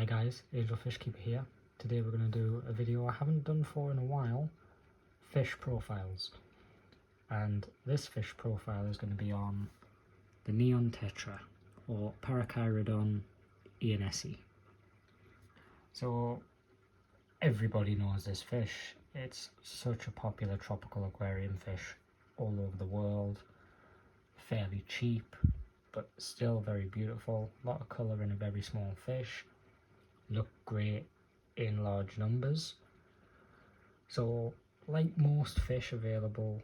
Hi guys, Angelfish Keeper here. Today we're going to do a video I haven't done for in a while, fish profiles. And this fish profile is going to be on the neon tetra, or Paracheirodon Innesi. So everybody knows this fish. It's such a popular tropical aquarium fish all over the world. Fairly cheap, but still very beautiful. A lot of colour in a very small fish. Look great in large numbers. So like most fish available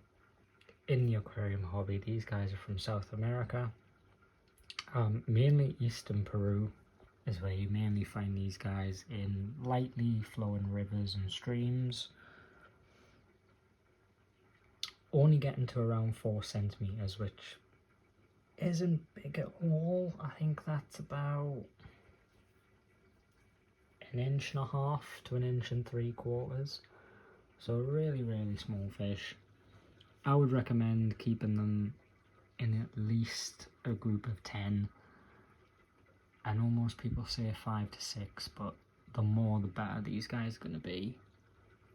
in the aquarium hobby, these guys are from South America. Mainly eastern Peru is where you mainly find these guys, in lightly flowing rivers and streams. Only getting to around 4 centimeters, which isn't big at all. I think that's about 1.5 inches to 1.75 inches. So really small fish. I would recommend keeping them in at least a group of 10. I know most people say 5 to 6, but the more the better these guys are going to be.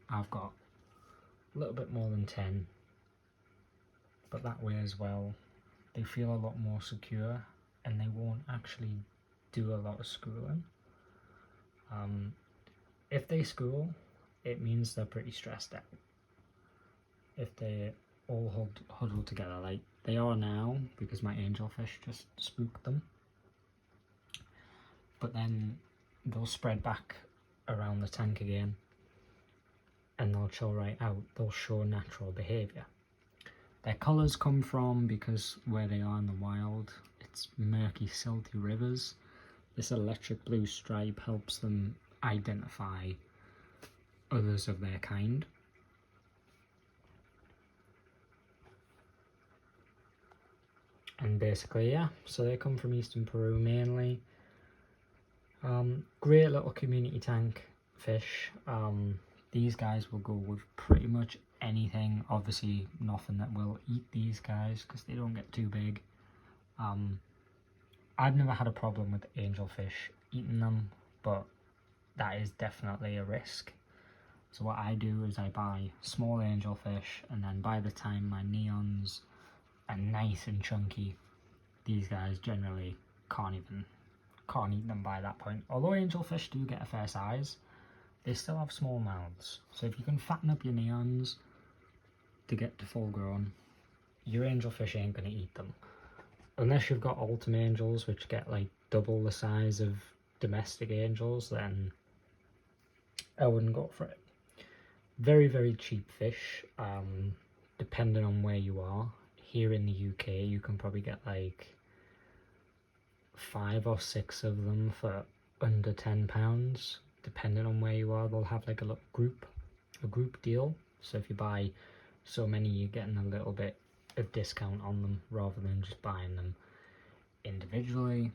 I've got a little bit more than 10, but that way as well they feel a lot more secure and they won't actually do a lot of schooling. If they school, it means they're pretty stressed out. If they all huddle together like they are now, because my angelfish just spooked them, but then they'll spread back around the tank again and they'll chill right out. They'll show natural behaviour. Their colours come from, because where they are in the wild, it's murky, silty rivers. This electric blue stripe helps them identify others of their kind. And basically, yeah, so they come from eastern Peru mainly. Great little community tank fish. These guys will go with pretty much anything. Obviously nothing that will eat these guys because they don't get too big. I've never had a problem with angelfish eating them, but that is definitely a risk. So what I do is I buy small angelfish, and then by the time my neons are nice and chunky, these guys generally can't eat them by that point. Although angelfish do get a fair size, they still have small mouths. So if you can fatten up your neons to get to full grown, your angelfish ain't gonna eat them. Unless you've got autumn angels, which get like double the size of domestic angels, then I wouldn't go for it. Very cheap fish, depending on where you are. Here in the UK, you can probably get like 5 or 6 of them for under £10. Depending on where you are, they'll have like a little group deal. So if you buy so many, you're getting a little bit of discount on them rather than just buying them individually.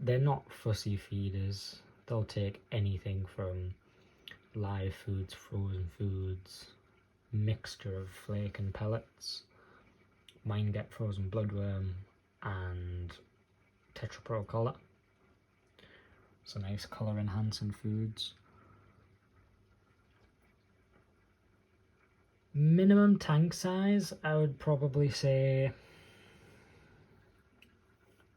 They're not fussy feeders. They'll take anything from live foods, frozen foods, mixture of flake and pellets. Mine get frozen bloodworm and Tetra Pro collar. So nice colour enhancing foods. Minimum tank size, I would probably say,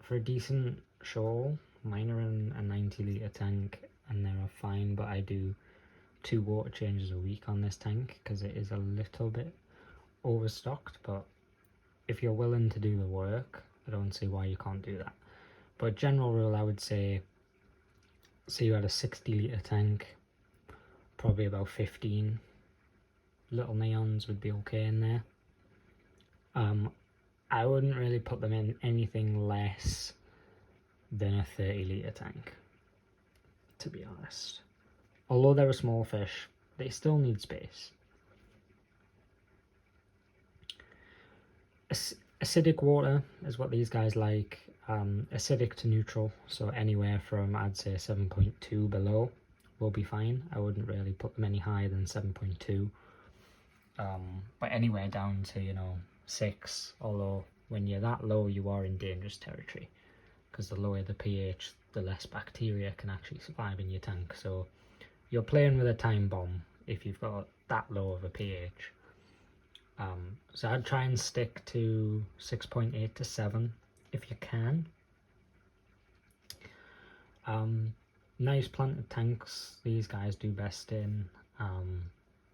for a decent shoal, mine are in a 90 litre tank and they're fine, but I do 2 water changes a week on this tank because it is a little bit overstocked. But if you're willing to do the work, I don't see why you can't do that. But general rule, I would say you had a 60 litre tank, probably about 15 little neons would be okay in there. I wouldn't really put them in anything less than a 30 litre tank, to be honest. Although they're a small fish, they still need space. Acidic water is what these guys like. Acidic to neutral, so anywhere from, I'd say, 7.2 below will be fine. I wouldn't really put them any higher than 7.2. But anywhere down to 6, although when you're that low you are in dangerous territory. because the lower the pH, the less bacteria can actually survive in your tank. So you're playing with a time bomb if you've got that low of a pH. So I'd try and stick to 6.8 to 7 if you can. Nice planted tanks, these guys do best in,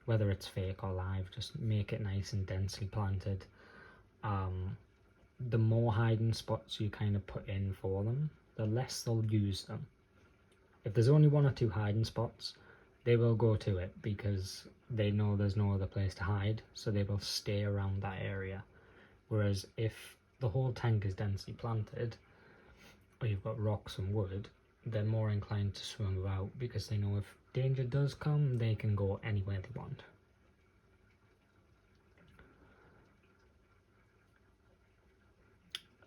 whether it's fake or live, just make it nice and densely planted. The more hiding spots you kind of put in for them, the less they'll use them. If there's only 1 or 2 hiding spots, they will go to it because they know there's no other place to hide, so they will stay around that area. Whereas if the whole tank is densely planted, or you've got rocks and wood, they're more inclined to swim about because they know if danger does come, they can go anywhere they want.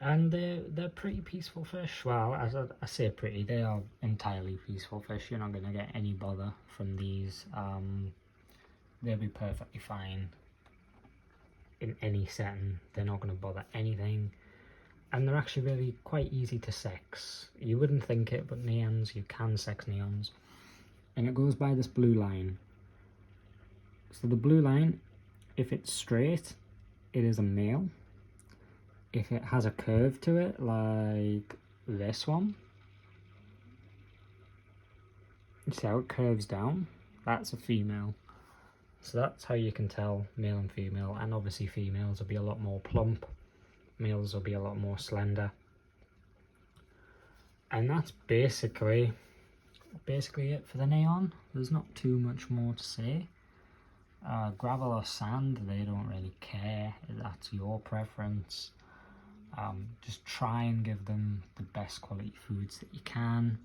And they're pretty peaceful fish. Well, as I say pretty, they are entirely peaceful fish. You're not going to get any bother from these. They'll be perfectly fine in any setting. They're not going to bother anything. And they're actually really quite easy to sex. You wouldn't think it, but neons, you can sex neons. And it goes by this blue line. So the blue line, if it's straight, it is a male. If it has a curve to it, like this one, you see how it curves down? That's a female. So that's how you can tell male and female, and obviously females will be a lot more plump, males will be a lot more slender. And that's basically it for the neon. There's not too much more to say. Gravel or sand, they don't really care, that's your preference. Just try and give them the best quality foods that you can,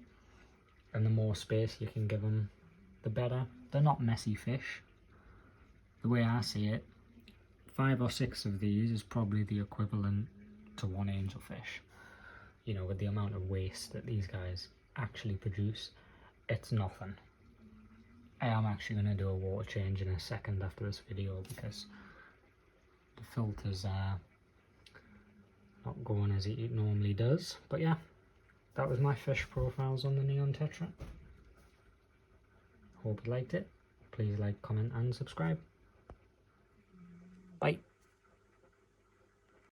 and the more space you can give them, the better. They're not messy fish. The way I see it, 5 or 6 of these is probably the equivalent to 1 angelfish. You know, with the amount of waste that these guys actually produce, it's nothing. I am actually going to do a water change in a second after this video because the filters are not going as it normally does. But yeah, that was my fish profiles on the Neon Tetra. Hope you liked it. Please like, comment and subscribe. Bye.